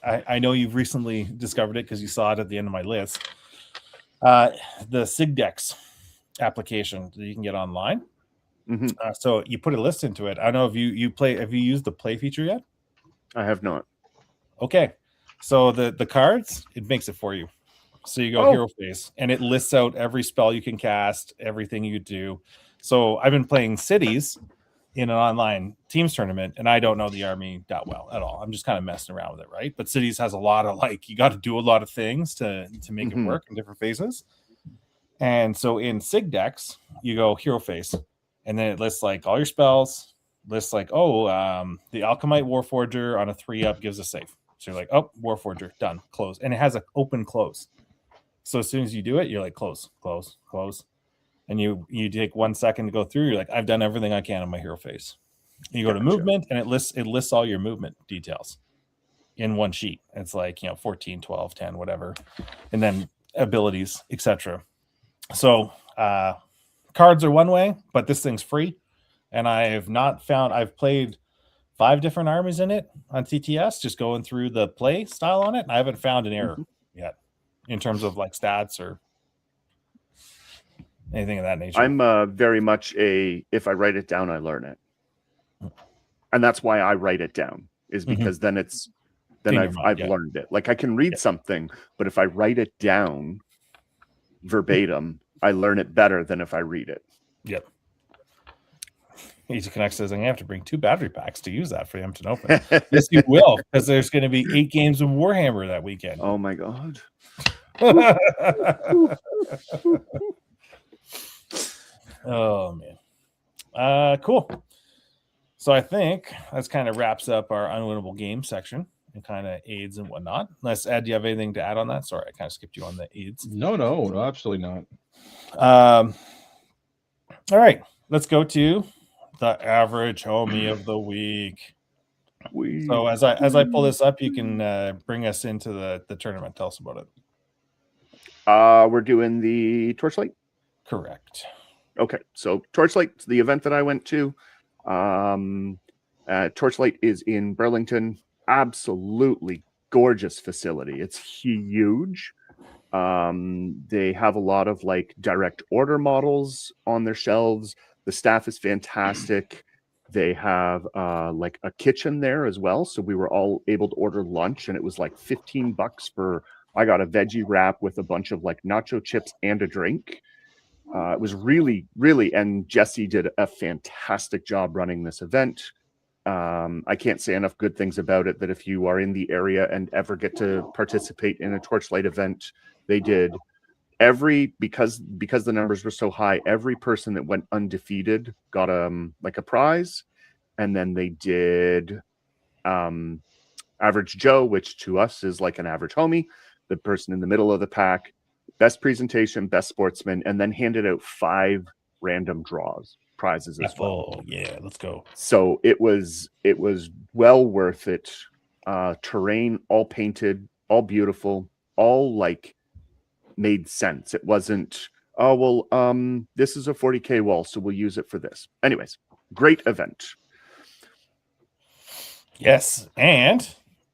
I know you've recently discovered it because you saw it at the end of my list. The Sigdex application that you can get online. So you put a list into it. I don't know if have you used the play feature yet? I have not. Okay. So the cards, it makes it for you. So you go hero phase, and it lists out every spell you can cast, everything you do. So I've been playing cities in an online teams tournament, and I don't know the army that well at all. I'm just kind of messing around with it, right? But cities has a lot of like, you got to do a lot of things to make it work in different phases. And so in Sigdex, you go hero phase, and then it lists like all your spells, lists like, the Alchemite Warforger on a 3-up gives a save. So you're like, Warforger, done, close. And it has an open close. So as soon as you do it, you're like, close. And you take 1 second to go through. You're like, I've done everything I can on my hero phase. And you go to movement, and it lists all your movement details in one sheet. It's like, 14, 12, 10, whatever. And then abilities, etc. So cards are one way, but this thing's free. And I've played 5 different armies in it on TTS, just going through the play style on it. And I haven't found an error yet in terms of like stats or anything of that nature. I'm very much if I write it down, I learn it. And that's why I write it down, is because then I've learned it. Like I can read something, but if I write it down verbatim, I learn it better than if I read it. Yep. Easy Connect says, I'm going to have to bring 2 battery packs to use that for the Empton Open. Yes, you will, because there's going to be 8 games of Warhammer that weekend. Oh, my God. Oh, man. Cool. So I think that's kind of wraps up our Unwinnable Games section and kind of aids and whatnot. Unless, Ed, do you have anything to add on that? Sorry, I kind of skipped you on the aids. No, absolutely not. All right, let's go to the average homie of the week. So as I pull this up, you can bring us into the tournament. Tell us about it. We're doing the Torchlight. Correct. Okay, so Torchlight, the event that I went to. Torchlight is in Burlington. Absolutely gorgeous facility. It's huge. They have a lot of like direct order models on their shelves. The staff is fantastic. They have like a kitchen there as well. So we were all able to order lunch, and it was like $15 for, I got a veggie wrap with a bunch of like nacho chips and a drink. It was really, really, and Jesse did a fantastic job running this event. I can't say enough good things about it, that if you are in the area and ever get to participate in a Torchlight event, they did because the numbers were so high, every person that went undefeated got like a prize. And then they did Average Joe, which to us is like an average homie, the person in the middle of the pack, best presentation, best sportsman, and then handed out 5 random prizes as well. Oh yeah, let's go. So it was well worth it. Terrain all painted, all beautiful, all like made sense. It wasn't, oh well, this is a 40K wall, so we'll use it for this. Anyways, great event. Yes, and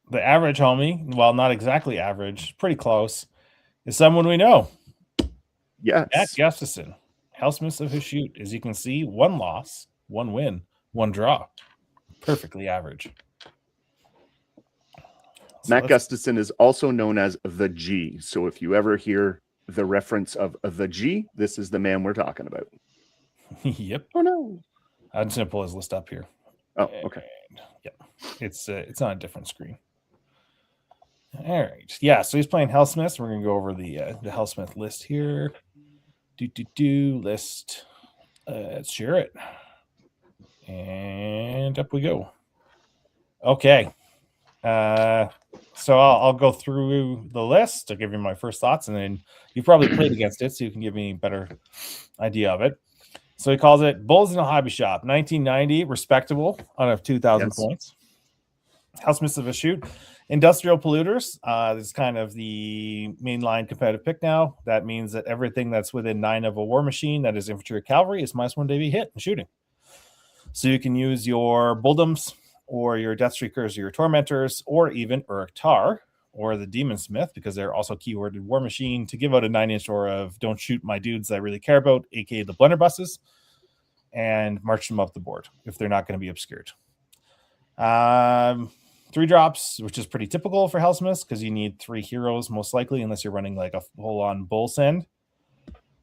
the average homie, well, not exactly average, pretty close, is someone we know. Yes. Matt Gustafson, Housemith of his shoot. As you can see, 1 loss, 1 win, 1 draw. Perfectly average. So Matt Gustafson is also known as the G. So if you ever hear the reference of the G, this is the man we're talking about. Yep. Oh no. I'm just gonna pull his list up here. Oh, okay. Yep. It's on a different screen. All right. Yeah, so he's playing Hellsmith. We're gonna go over the Hellsmith list here. List. Let's share it. And up we go. Okay. So I'll go through the list. I'll give you my first thoughts, and then you probably played against it, so you can give me a better idea of it. So he calls it Bulls in a Hobby Shop, 1990, respectable out of 2,000 points. Housemith of a shoot. Industrial Polluters is kind of the mainline competitive pick now. That means that everything that's within 9 of a war machine that is infantry or cavalry is -1 to be hit and shooting. So you can use your Bulldums or your Deathstreakers or your Tormentors or even Uruk Tar or the Demon Smith, because they're also keyworded war machine, to give out a 9-inch aura of don't shoot my dudes that I really care about, aka the blunderbusses, and march them up the board if they're not going to be obscured. 3 drops, which is pretty typical for Hellsmiths, because you need 3 heroes most likely, unless you're running like a full-on bull send.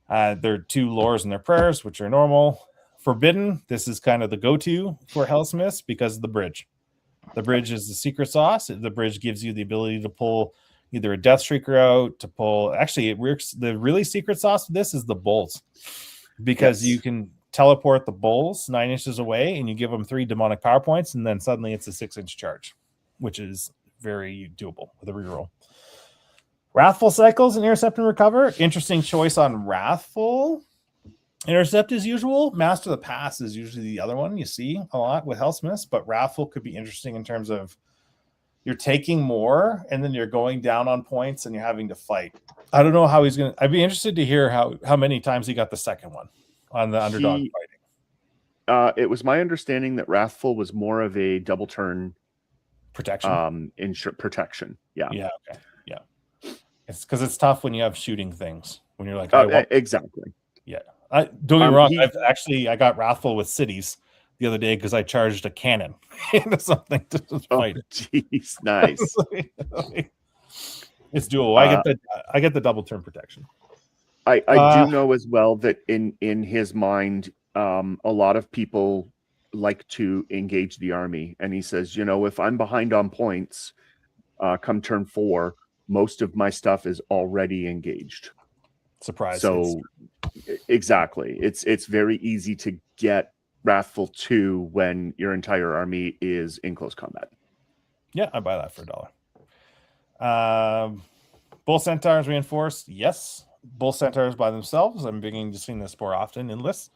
There are 2 lores and their prayers, which are normal. Forbidden, this is kind of the go-to for Hellsmiths because of the bridge. The bridge is the secret sauce. The bridge gives you the ability to pull either a Deathstreaker out, to pull... Actually, it works. The really secret sauce of this is the bulls, because you can teleport the bulls 9 inches away, and you give them 3 demonic power points, and then suddenly it's a 6-inch charge, which is very doable with a reroll. Wrathful Cycles and Intercept and Recover. Interesting choice on Wrathful. Intercept as usual. Master the Pass is usually the other one you see a lot with Hellsmiths, but Wrathful could be interesting in terms of you're taking more, and then you're going down on points, and you're having to fight. I don't know how he's gonna. I'd be interested to hear how many times he got the second one on the underdog fighting. It was my understanding that Wrathful was more of a double turn Protection. Protection. Yeah. Yeah. Okay. Yeah. It's because it's tough when you have shooting things. When you're like, exactly. Yeah. Don't get me wrong. I got Wrathful with cities the other day because I charged a cannon into something to fight it. Jeez, nice. It's doable. I get the double turn protection. I do know as well that in his mind, a lot of people like to engage the army, and he says, if I'm behind on points, come turn 4, most of my stuff is already engaged. Surprise. So exactly, it's very easy to get Wrathful 2 when your entire army is in close combat. Yeah, I buy that for $1. Bull Centaurs reinforced. Yes. Bull Centaurs by themselves. I'm beginning to see this more often in lists.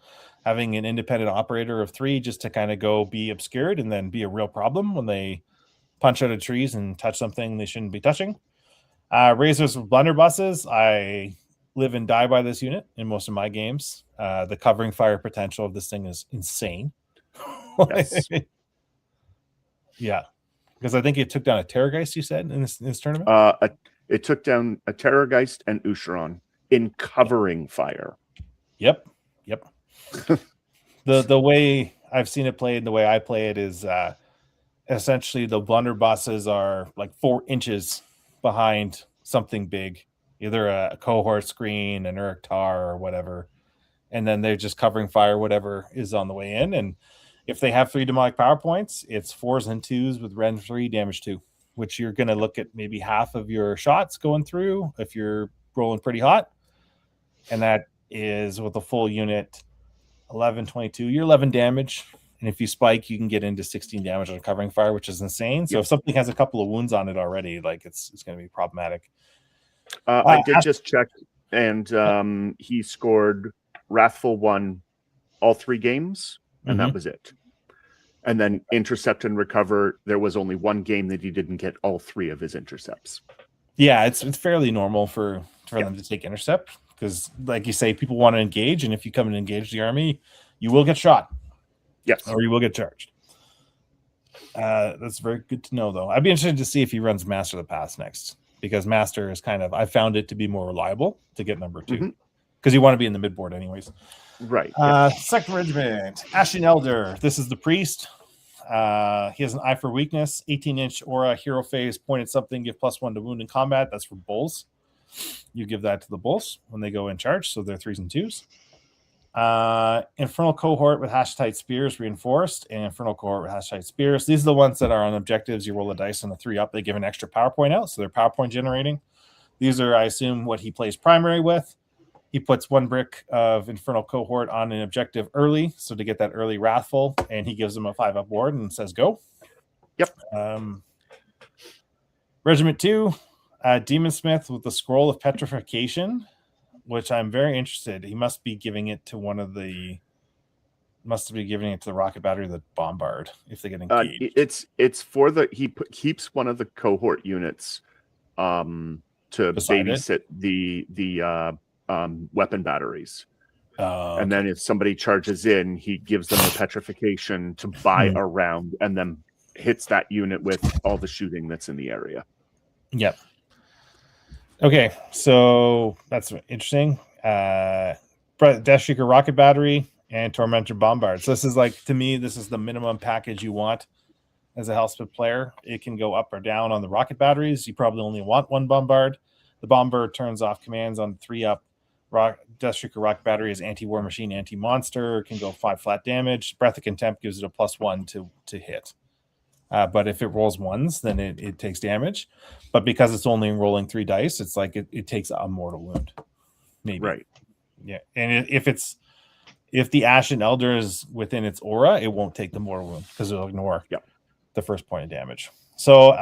Having an independent operator of 3 just to kind of go be obscured and then be a real problem when they punch out of trees and touch something they shouldn't be touching. Razors with blunderbusses. I live and die by this unit in most of my games. The covering fire potential of this thing is insane. Yes. Yeah. Because I think it took down a Terrorgeist, you said, in this tournament? It took down a Terrorgeist and Usheron in covering fire. Yep. The way I've seen it played, the way I play it is essentially the blunderbusses are like 4 inches behind something big, either a cohort screen, an Uruk Tar, or whatever. And then they're just covering fire, whatever is on the way in. And if they have 3 demonic power points, it's 4s and 2s with Ren 3, damage 2, which you're going to look at maybe half of your shots going through if you're rolling pretty hot. And that is with a full unit, 11, 22, you're 11 damage. And if you spike, you can get into 16 damage on covering fire, which is insane. So if something has a couple of wounds on it already, like it's going to be problematic. I did just check, and he scored Wrathful 1 all 3 games, and that was it. And then intercept and recover, there was only 1 game that he didn't get all 3 of his intercepts. Yeah, it's fairly normal for them to take intercept because, like you say, people want to engage, and if you come and engage the army, you will get shot. Yes. Or you will get charged. That's very good to know, though. I'd be interested to see if he runs Master of the Pass next, because Master is I found it to be more reliable to get number 2 because you want to be in the midboard anyways. Right. Second Regiment, Ashen Elder. This is the priest. He has an eye for weakness, 18-inch aura, hero phase, pointed something, give +1 to wound in combat. That's for bulls. You give that to the bulls when they go in charge, so they're 3s and 2s. Infernal Cohort with Hashtite Spears reinforced, and Infernal Cohort with Hashtite Spears. These are the ones that are on objectives. You roll a dice on the 3 up, they give an extra power point out, so they're power point generating. These are, I assume, what he plays primary with. He puts 1 brick of Infernal Cohort on an objective early, so to get that early Wrathful, and he gives them a 5-up ward and says go. Yep. Regiment 2, Demon Smith with the Scroll of Petrification, which I'm very interested. He must be giving it to the rocket battery or the bombard if they get engaged. It's for he keeps one of the cohort units to babysit the weapon batteries. And then if somebody charges in, he gives them the petrification to buy a round and then hits that unit with all the shooting that's in the area. Yep. Okay, so that's interesting. Deathshrieker rocket battery and Tormentor bombard. So this is to me, this is the minimum package you want as a Hellspit player. It can go up or down on the rocket batteries. You probably only want 1 bombard. The bombard turns off commands on 3-up. Deathshrieker rocket battery is anti-war machine, anti-monster. Can go 5 flat damage. Breath of Contempt gives it a +1 to hit. But if it rolls 1s, then it takes damage. But because it's only rolling 3 dice, it's it takes a mortal wound. Maybe. Right. Yeah. And if the Ashen Elder is within its aura, it won't take the mortal wound because it'll ignore the first point of damage. So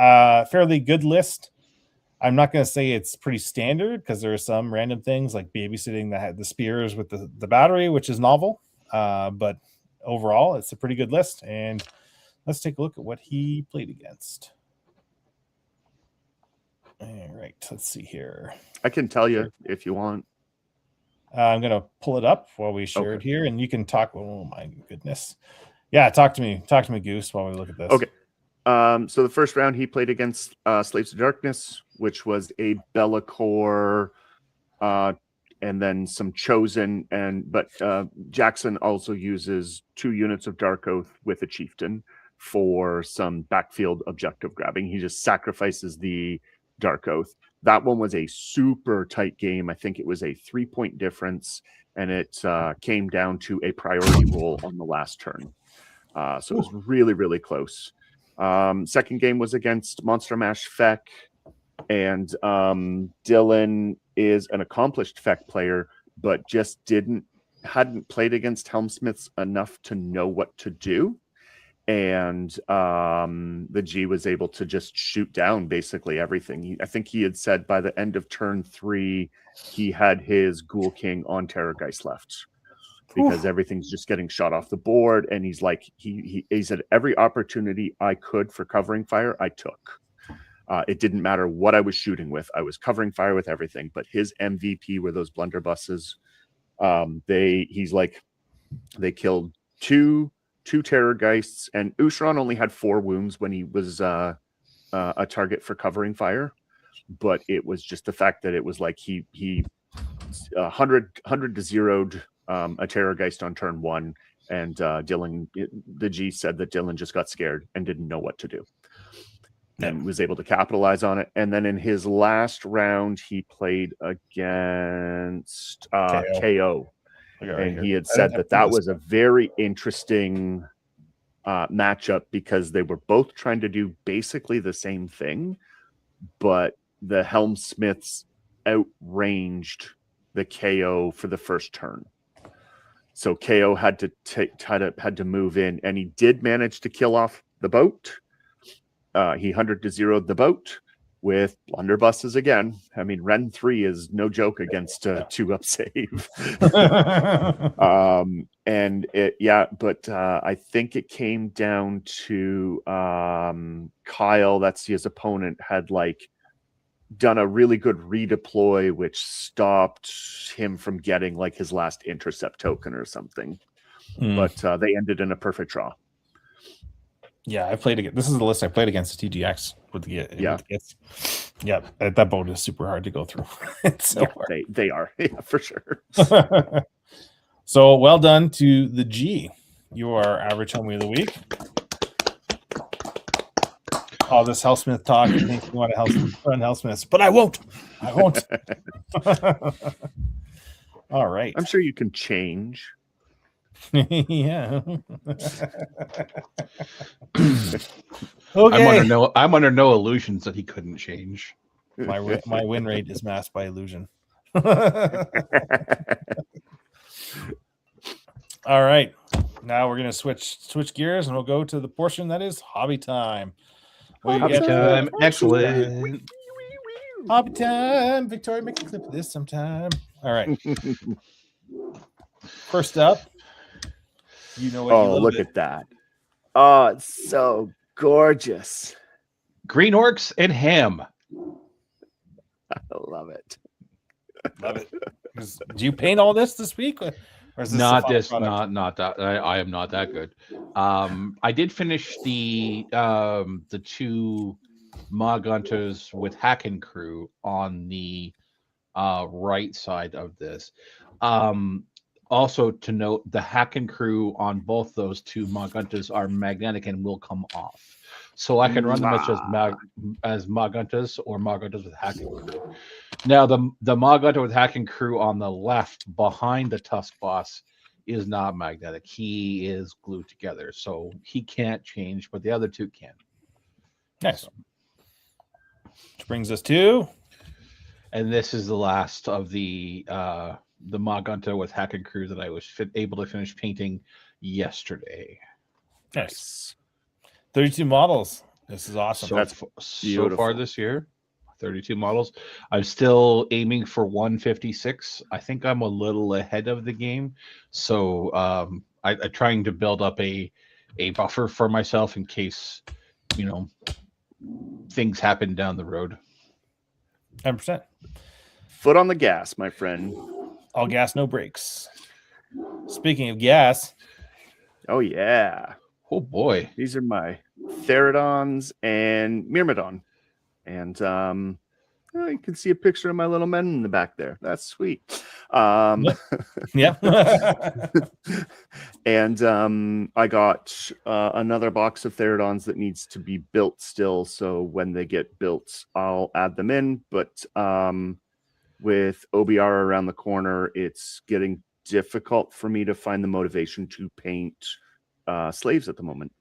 fairly good list. I'm not going to say it's pretty standard because there are some random things like babysitting the spears with the battery, which is novel. But overall, it's a pretty good list. And let's take a look at what he played against. right, let's see here. I can tell you if you want. I'm gonna pull it up while we share it here, and you can talk. Oh my goodness, yeah, talk to me, Goose, while we look at this. Okay. So the first round he played against Slaves of Darkness, which was a Be'lakor, and then some Chosen, but Jackson also uses 2 units of Dark Oath with a Chieftain for some backfield objective grabbing. He just sacrifices the Dark Oath. That one was a super tight game. I think it was a 3-point difference, and it came down to a priority roll on the last turn. So it was really, really close. Second game was against Monster Mash Feck, and Dylan is an accomplished Feck player, but just hadn't played against Helmsmiths enough to know what to do. And the G was able to just shoot down basically everything. I think he had said by the end of turn 3, he had his Ghoul King on Terrorgeist left, because everything's just getting shot off the board. And he's like, he said, every opportunity I could for covering fire, I took. It didn't matter what I was shooting with. I was covering fire with everything. But his MVP were those blunderbusses. He's like, they killed two Terrorgeists, and Ushron only had 4 wounds when he was a target for covering fire. But it was just the fact that it was like he 100 to 0'd a Terrorgeist on turn 1, and Dylan, the G said that Dylan just got scared and didn't know what to do, and was able to capitalize on it. And then in his last round, he played against KO. And he had said that was a very interesting matchup, because they were both trying to do basically the same thing, but the Helmsmiths outranged the KO for the first turn. So KO had to move in, and he did manage to kill off the boat. He 100 to 0'd the boat with blunderbusses again. I mean, Ren 3 is no joke against a 2-up save. But I think it came down to Kyle, that's his opponent, had like done a really good redeploy, which stopped him from getting like his last intercept token or something. But they ended in a perfect draw. Yeah, I played against. This is the list I played against the TGX with the kits. Yeah, that boat is super hard to go through. It's so hard. They are, yeah, for sure. So well done to the G. You are average homie of the week. All this Hellsmith talk. I think you want to run Hellsmiths, but I won't. All right. I'm sure you can change. Yeah. Okay. I'm under no illusions that he couldn't change. My win rate is masked by illusion. All right. Now we're gonna switch gears, and we'll go to the portion that is hobby time. Hobby time. Excellent. Hobby time. Victoria, make a clip of this sometime. All right. First up, you know what? Oh, look at that. Oh, it's so gorgeous. Green Orcs and ham. I love it. Love it. Do you paint all this week? Or is this not that I am not that good. I did finish the 2 Magunters with Hacken Crew on the right side of this. Also to note, the Hacken Crew on both those 2 Magunters are magnetic and will come off. So I can run them as Maguntas or Maguntas with Hacken Crew. Now the Magunta with Hacken Crew on the left behind the Tusk boss is not magnetic. He is glued together, so he can't change, but the other 2 can. Nice. So. Which brings us to, and this is the last of the Magunta with Hacken Crew that I was able to finish painting yesterday. Nice. 32 models. This is awesome. So far this year, 32 models. I'm still aiming for 156. I think I'm a little ahead of the game. So I'm trying to build up a buffer for myself in case, things happen down the road. 100%. Foot on the gas, my friend. All gas, no brakes. Speaking of gas, Oh yeah, Oh boy. these are my Therodons and Myrmidon, and you can see a picture of my little men in the back there. That's sweet. Yeah. And I got another box of Therodons that needs to be built still. So when they get built, I'll add them in. But with OBR around the corner, it's getting difficult for me to find the motivation to paint slaves at the moment.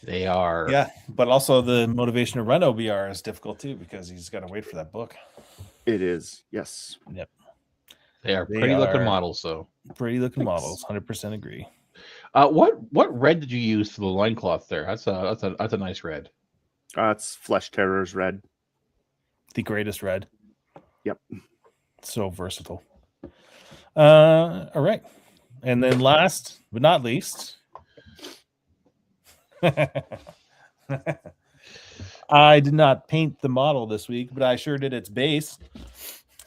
They are. Yeah, but also the motivation to run OBR is difficult too because he's got to wait for that book. It is, yes. Yep. They are pretty looking models, though. Pretty looking models. 100% agree. What red did you use for the loincloth there? That's a nice red. It's Flesh Terror's red. The greatest red. Yep. So versatile. All right. And then last but not least, I did not paint the model this week, but I sure did its base.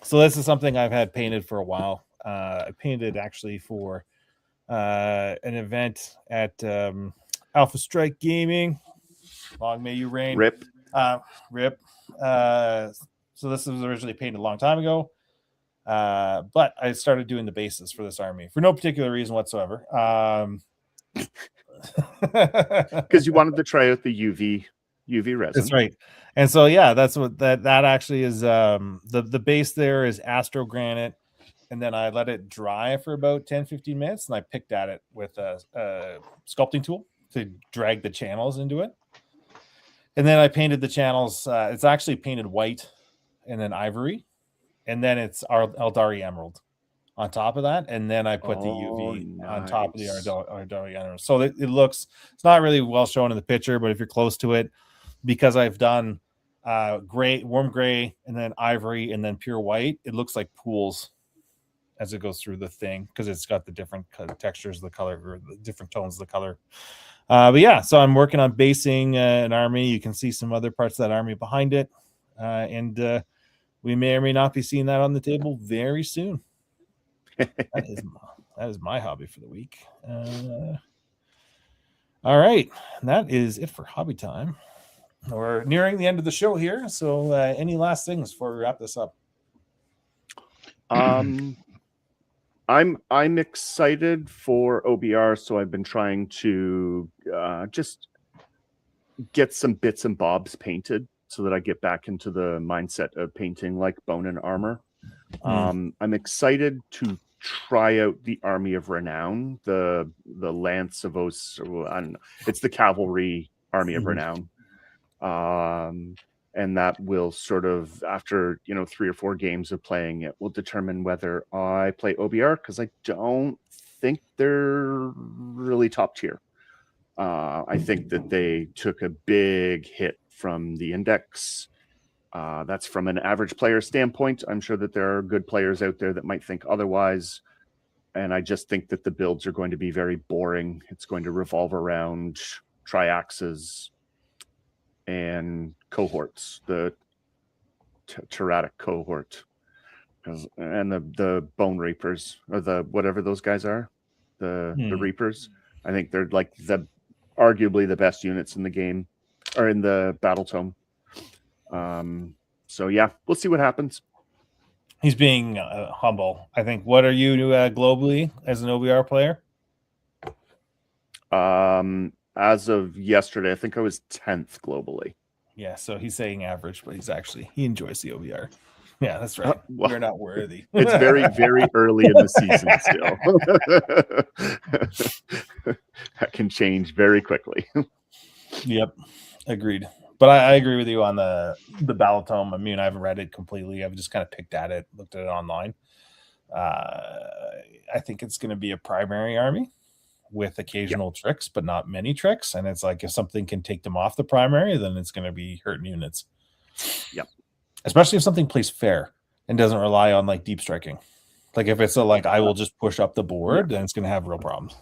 So this is something I've had painted for a while. I painted actually for an event at Alpha Strike Gaming. Long may you reign. Rip. Rip. So this was originally painted a long time ago. But I started doing the bases for this army for no particular reason whatsoever. Because you wanted to try out the UV resin. That's right. And so yeah, that's what that actually is. The base there is Astro Granite, and then I let it dry for about 10-15 minutes, and I picked at it with a sculpting tool to drag the channels into it. And then I painted the channels. It's actually painted white and then ivory, and then it's Eldari Emerald on top of that, and then I put the UV on top of the Eldari Emerald. So it looks, it's not really well shown in the picture, but if you're close to it, because I've done gray, warm gray, and then ivory, and then pure white, it looks like pools as it goes through the thing because it's got the different textures of the color, or the different tones of the color. But yeah, so I'm working on basing an army. You can see some other parts of that army behind it, and we may or may not be seeing that on the table very soon. That is my hobby for the week. All right, that is it for hobby time. We're nearing the end of the show here, so any last things before we wrap this up? I'm excited for OBR, so I've been trying to just get some bits and bobs painted so that I get back into the mindset of painting like bone and armor. I'm excited to try out the Army of Renown, the Lance of Os. I don't know. It's the Cavalry Army of Renown. And that will sort of, after 3 or 4 games of playing it, will determine whether I play OBR, because I don't think they're really top tier. I think that they took a big hit from the index. That's from an average player standpoint. I'm sure that there are good players out there that might think otherwise. And I just think that the builds are going to be very boring. It's going to revolve around triaxes and cohorts, the Tyrannic cohort, and the Bone Reapers, or the whatever those guys are, the Reapers. I think they're like arguably the best units in the game, or in the battle tome. So yeah, we'll see what happens. He's being humble, I think. What are you globally as an OBR player? As of yesterday, I think I was 10th globally. Yeah, so he's saying average, but he enjoys the OBR. Yeah, that's right. Well, we're not worthy. It's very, very early in the season still. That can change very quickly. Yep, agreed. But I agree with you on the battle tome. I mean, I haven't read it completely. I've just kind of picked at it, looked at it online. I think it's going to be a primary army with occasional tricks, but not many tricks. And it's like, if something can take them off the primary, then it's going to be hurting units. Yep. Especially if something plays fair and doesn't rely on like deep striking. Like if it's I will just push up the board, then it's going to have real problems.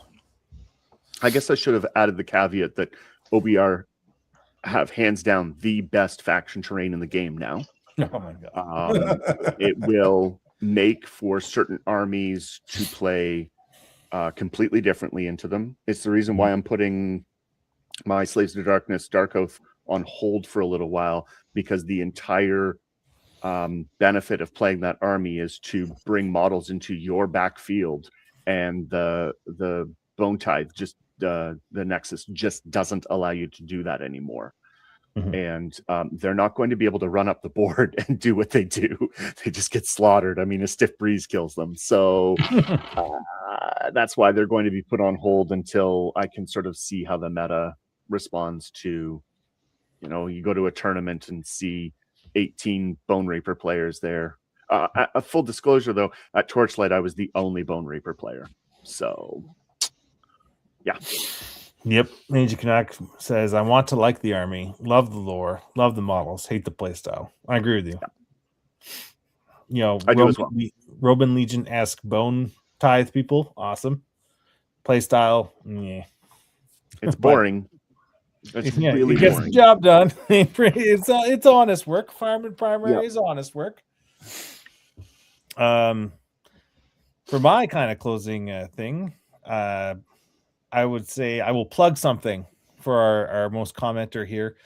I guess I should have added the caveat that OBR have hands down the best faction terrain in the game now. Oh my god. It will make for certain armies to play completely differently into them. It's the reason why I'm putting my Slaves to Darkness Dark Oath on hold for a little while, because the entire benefit of playing that army is to bring models into your backfield, and the Bone Tithe, just the Nexus, just doesn't allow you to do that anymore. And they're not going to be able to run up the board and do what they do. They just get slaughtered. I mean, a stiff breeze kills them. So that's why they're going to be put on hold until I can sort of see how the meta responds to, you go to a tournament and see 18 Bone Reaper players there. A full disclosure, though, at Torchlight, I was the only Bone Reaper player. So, yeah. Yep. Ninja Canuck says, I want to like the army, love the lore, love the models, hate the playstyle. I agree with you. Yeah. I do as well. Roman Legion-esque Bone Tithe people, awesome. Playstyle, yeah. It's boring. It's really it gets boring. The job done. It's honest work. Farming primary is honest work. For my kind of closing thing, I would say I will plug something for our most commenter here.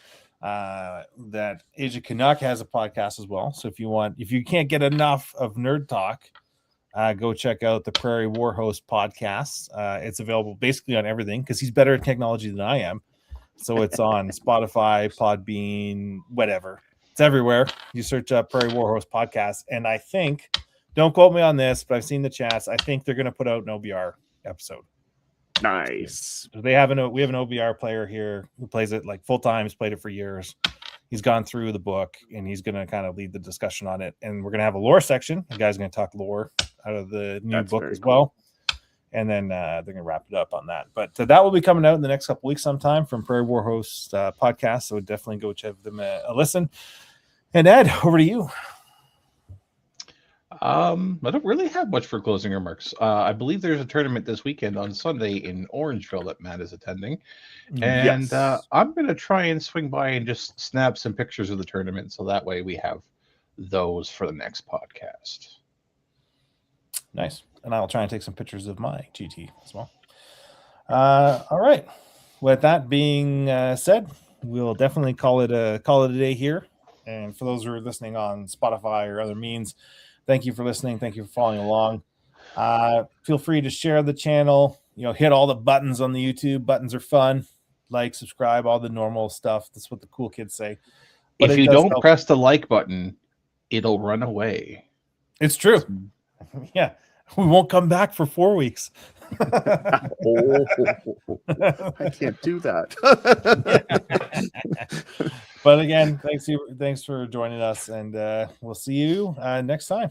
That Asia Canuck has a podcast as well. So if you can't get enough of Nerd Talk, go check out the Prairie Warhost podcast. It's available basically on everything because he's better at technology than I am. So it's on Spotify, Podbean, whatever. It's everywhere. You search up Prairie Warhost podcast, and I think, don't quote me on this, but I've seen the chats. I think they're going to put out an OBR episode. Nice. We have an OBR player here who plays it like full time. He's played it for years. He's gone through the book and he's going to kind of lead the discussion on it. And we're going to have a lore section. The guy's going to talk lore out of the new book as well. And then they're going to wrap it up on that. But that will be coming out in the next couple weeks sometime from Prairie Warhost podcast. So definitely go check them a listen. And Ed, over to you. I don't really have much for closing remarks. I believe there's a tournament this weekend on Sunday in Orangeville that Matt is attending. And I'm going to try and swing by and just snap some pictures of the tournament. So that way we have those for the next podcast. Nice. And I'll try and take some pictures of my GT as well. All right. With that being said, we'll definitely call it a day here. And for those who are listening on Spotify or other means, thank you for listening. Thank you for following along. Feel free to share the channel. Hit all the buttons on the YouTube. Buttons are fun. Like, subscribe, all the normal stuff. That's what the cool kids say. But if you don't press the like button, it'll run away. It's true. Yeah. We won't come back for 4 weeks. I can't do that. But again, thanks for joining us, and we'll see you next time.